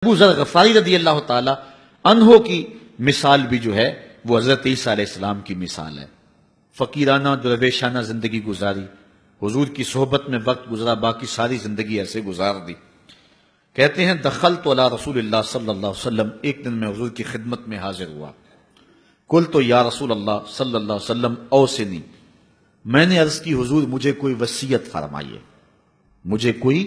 ابو ذر غفاری رضی اللہ تعالی عنہ کی مثال بھی جو ہے وہ حضرت عیسیٰ علیہ السلام کی مثال ہے. فقیرانہ درویشانہ زندگی گزاری، حضور کی صحبت میں وقت گزرا، باقی ساری زندگی ایسے گزار دی. کہتے ہیں دخلت علی رسول اللہ صلی اللہ علیہ وسلم، ایک دن میں حضور کی خدمت میں حاضر ہوا. قلت یا رسول اللہ صلی اللہ علیہ وسلم اوصنی، میں نے عرض کی حضور مجھے کوئی وصیت فرمائیے، مجھے کوئی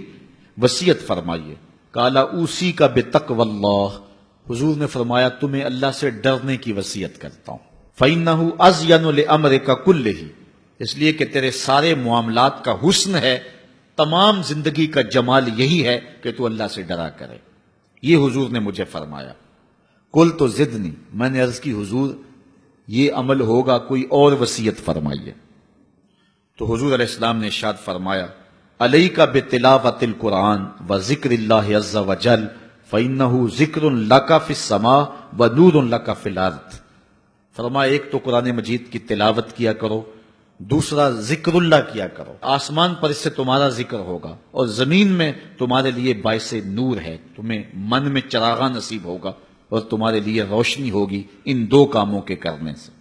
وصیت فرمائیے. قال اوصی کا بتقوی اللہ، حضور نے فرمایا تمہیں اللہ سے ڈرنے کی وصیت کرتا ہوں. فإنہ ازین لامرک کلہ، اس لیے کہ تیرے سارے معاملات کا حسن ہے، تمام زندگی کا جمال یہی ہے کہ تو اللہ سے ڈرا کرے. یہ حضور نے مجھے فرمایا. قلت زدنی، میں نے عرض کی حضور یہ عمل ہوگا کوئی اور وصیت فرمائیے. تو حضور علیہ السلام نے ارشاد فرمایا علیک بتلاوت القرآن و ذکر اللہ عز وجل فإنہ ذکر لک فی السماء و نور لک فی الارض. فرمایا ایک تو قرآن مجید کی تلاوت کیا کرو، دوسرا ذکر اللہ کیا کرو، آسمان پر اس سے تمہارا ذکر ہوگا اور زمین میں تمہارے لیے باعث نور ہے، تمہیں من میں چراغاں نصیب ہوگا اور تمہارے لیے روشنی ہوگی ان دو کاموں کے کرنے سے.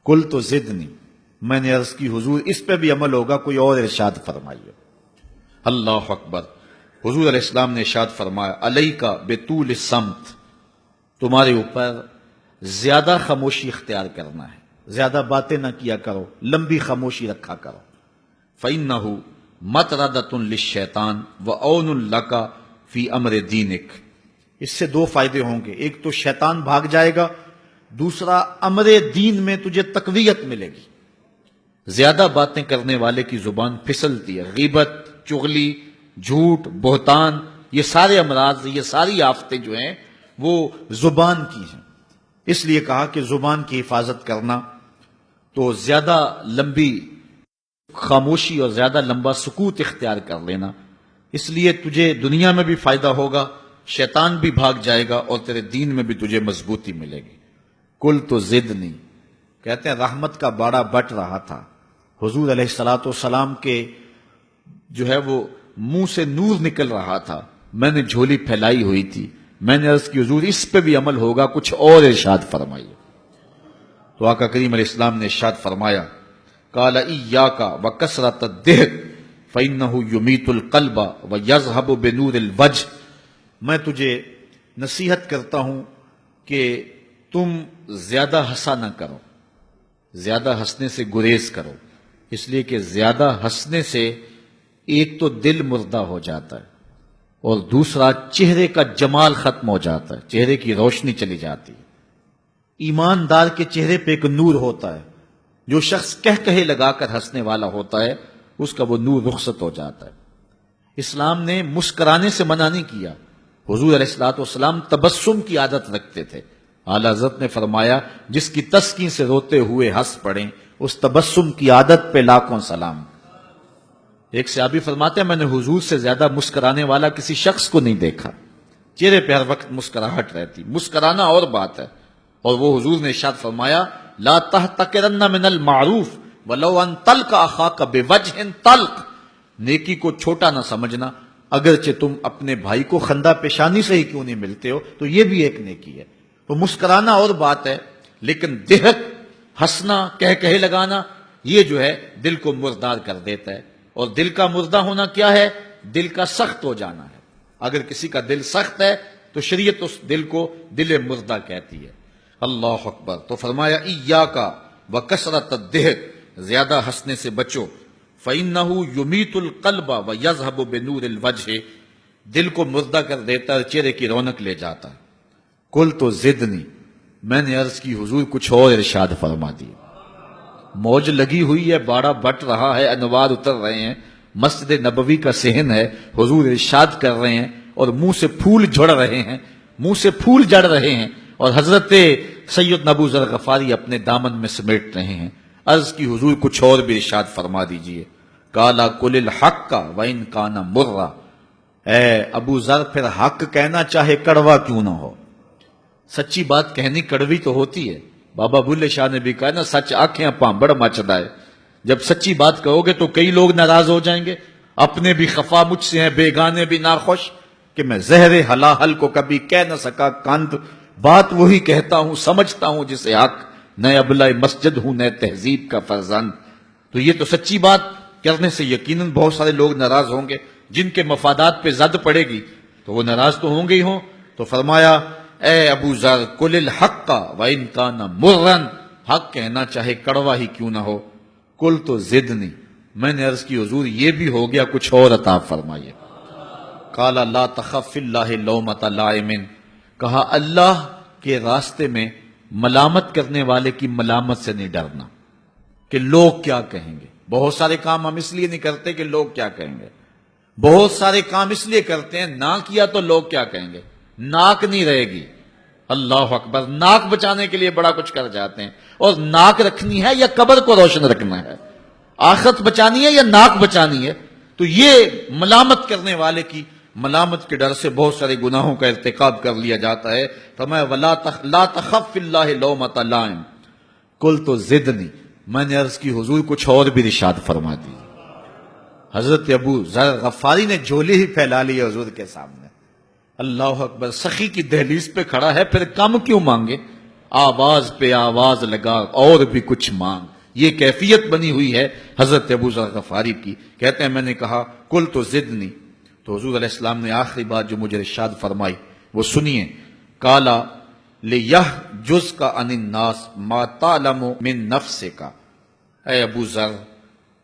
قلت زدنی، میں نے عرض کی حضور اس پہ بھی عمل ہوگا کوئی اور ارشاد فرمائیے. اللہ اکبر. حضور علیہ السلام نے ارشاد فرمایا علیک بطول الصمت، تمہارے اوپر زیادہ خاموشی اختیار کرنا ہے، زیادہ باتیں نہ کیا کرو، لمبی خاموشی رکھا کرو. فإنہ مطردۃ للشیطان وعون لک فی امر دینک. اس سے دو فائدے ہوں گے، ایک تو شیطان بھاگ جائے گا، دوسرا امر دین میں تجھے تقویت ملے گی. زیادہ باتیں کرنے والے کی زبان پھسلتی ہے، غیبت، چغلی، جھوٹ، بہتان، یہ سارے امراض، یہ ساری آفتیں جو ہیں وہ زبان کی ہیں. اس لیے کہا کہ زبان کی حفاظت کرنا، تو زیادہ لمبی خاموشی اور زیادہ لمبا سکوت اختیار کر لینا، اس لیے تجھے دنیا میں بھی فائدہ ہوگا، شیطان بھی بھاگ جائے گا اور تیرے دین میں بھی تجھے مضبوطی ملے گی. قلت زدنی، کہتے ہیں رحمت کا باڑا بٹ رہا تھا، حضور علیہ الصلوۃ والسلام کے جو ہے وہ منہ سے نور نکل رہا تھا، میں نے جھولی پھیلائی ہوئی تھی. میں نے عرض کی حضور اس پہ بھی عمل ہوگا کچھ اور ارشاد فرمائیے. تو آقا کریم علیہ السلام نے ارشاد فرمایا قال ایاک وکثرۃ الضحک فإنہ یمیت القلب ویذھب بنور الوجہ. میں تجھے نصیحت کرتا ہوں کہ تم زیادہ ہنسا نہ کرو، زیادہ ہنسنے سے گریز کرو، اس لیے کہ زیادہ ہنسنے سے ایک تو دل مردہ ہو جاتا ہے اور دوسرا چہرے کا جمال ختم ہو جاتا ہے، چہرے کی روشنی چلی جاتی ہے. ایماندار کے چہرے پہ ایک نور ہوتا ہے، جو شخص کہے لگا کر ہنسنے والا ہوتا ہے اس کا وہ نور رخصت ہو جاتا ہے. اسلام نے مسکرانے سے منع نہیں کیا. حضور علیہ الصلوۃ والسلام تبسم کی عادت رکھتے تھے. اعلیٰ حضرت نے فرمایا جس کی تسکین سے روتے ہوئے ہنس پڑیں اس تبسم کی عادت پہ لاکھوں سلام. ایک صحابی فرماتے ہیں میں نے حضور سے زیادہ مسکرانے والا کسی شخص کو نہیں دیکھا، چہرے پہ ہر وقت مسکراہٹ رہتی، مسکرانا اور بات ہے. اور وہ حضور نے ارشاد فرمایا لا تحتقرن من المعروف ولو ان تلق اخاک بوجہ طلق. نیکی کو چھوٹا نہ سمجھنا، اگرچہ تم اپنے بھائی کو خندہ پیشانی سے ہی کیوں نہیں ملتے ہو تو یہ بھی ایک نیکی ہے. تو مسکرانا اور بات ہے، لیکن دہک، ہنسنا، کہے لگانا، یہ جو ہے دل کو مردار کر دیتا ہے. اور دل کا مردہ ہونا کیا ہے؟ دل کا سخت ہو جانا ہے. اگر کسی کا دل سخت ہے تو شریعت اس دل کو دل مردہ کہتی ہے. اللہ اکبر. تو فرمایا ایاک وکثرۃ الضحک، زیادہ ہنسنے سے بچو. فإنہ یمیت القلب ویذھب بنور الوجہ، دل کو مردہ کر دیتا ہے، چہرے کی رونق لے جاتا ہے. قلت زدنی، میں نے عرض کی حضور کچھ اور ارشاد فرما دی. موج لگی ہوئی ہے، باڑا بٹ رہا ہے، انوار اتر رہے ہیں، مسجد نبوی کا صحن ہے، حضور ارشاد کر رہے ہیں اور منہ سے پھول جھڑ رہے ہیں، منہ سے پھول جڑ رہے ہیں اور حضرت سید ابو ذر غفاری اپنے دامن میں سمیٹ رہے ہیں. عرض کی حضور کچھ اور بھی ارشاد فرما دیجئے. قال قل الحق وان کان مرا، اے ابو ذر پھر حق کہنا چاہے کڑوا کیوں نہ ہو. سچی بات کہنی کڑوی تو ہوتی ہے. بابا بلے شاہ نے بھی کہا نا سچ آنکھیں پامبڑ مچدا ہے. جب سچی بات کہو گے تو کئی لوگ ناراض ہو جائیں گے، اپنے بھی خفا مجھ سے ہیں، بیگانے بھی ناخوش کہ میں زہر ہلاہل کو کبھی کہہ نہ سکا کاند، بات وہی کہتا ہوں سمجھتا ہوں جسے حق، نئے ابلہ مسجد ہوں نئے تہذیب کا فرزند۔ تو یہ تو سچی بات کرنے سے یقیناً بہت سارے لوگ ناراض ہوں گے، جن کے مفادات پہ زد پڑے گی تو وہ ناراض تو ہوں گے ہی ہوں۔ تو فرمایا اے ابو ذر قل الحق وان کان مرن، حق کہنا چاہے کڑوا ہی کیوں نہ ہو۔ کل تو زدنی، میں نے عرض کی حضور یہ بھی ہو گیا، کچھ اور عطا فرمائیے۔ قال لا تخف فی اللہ لومۃ لائم، کہا اللہ کے راستے میں ملامت کرنے والے کی ملامت سے نہیں ڈرنا کہ لوگ کیا کہیں گے۔ بہت سارے کام ہم اس لیے نہیں کرتے کہ لوگ کیا کہیں گے، بہت سارے کام اس لیے کرتے ہیں نہ کیا تو لوگ کیا کہیں گے، ناک نہیں رہے گی۔ اللہ اکبر، ناک بچانے کے لیے بڑا کچھ کر جاتے ہیں، اور ناک رکھنی ہے یا قبر کو روشن رکھنا ہے، آخرت بچانی ہے یا ناک بچانی ہے؟ تو یہ ملامت کرنے والے کی ملامت کے ڈر سے بہت سارے گناہوں کا ارتکاب کر لیا جاتا ہے۔ فرمایا لا تخف فی اللہ لومۃ لائم، قل تو زدنی، میں نے عرض کی حضور کچھ اور بھی ارشاد فرما دی۔ حضرت ابو ذر غفاری نے جھولی ہی پھیلا لی حضور کے سامنے۔ اللہ اکبر، سخی کی دہلیز پہ کھڑا ہے، پھر کم کیوں مانگے؟ آواز پہ آواز لگا اور بھی کچھ مانگ، یہ کیفیت بنی ہوئی ہے حضرت ابو ذر غفاری کی۔ کہتے ہیں میں نے کہا کل تو زدنی، تو حضور علیہ السلام نے آخری بات جو مجھے ارشاد فرمائی وہ سنیے۔ کالا لیحجزک عن الناس ما تعلم من نفسک، اے ابو ذر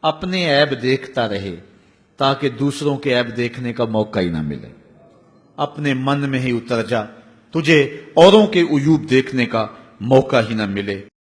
اپنے عیب دیکھتا رہے تاکہ دوسروں کے عیب دیکھنے کا موقع ہی نہ ملے، اپنے من میں ہی اتر جا، تجھے اوروں کے عیوب دیکھنے کا موقع ہی نہ ملے۔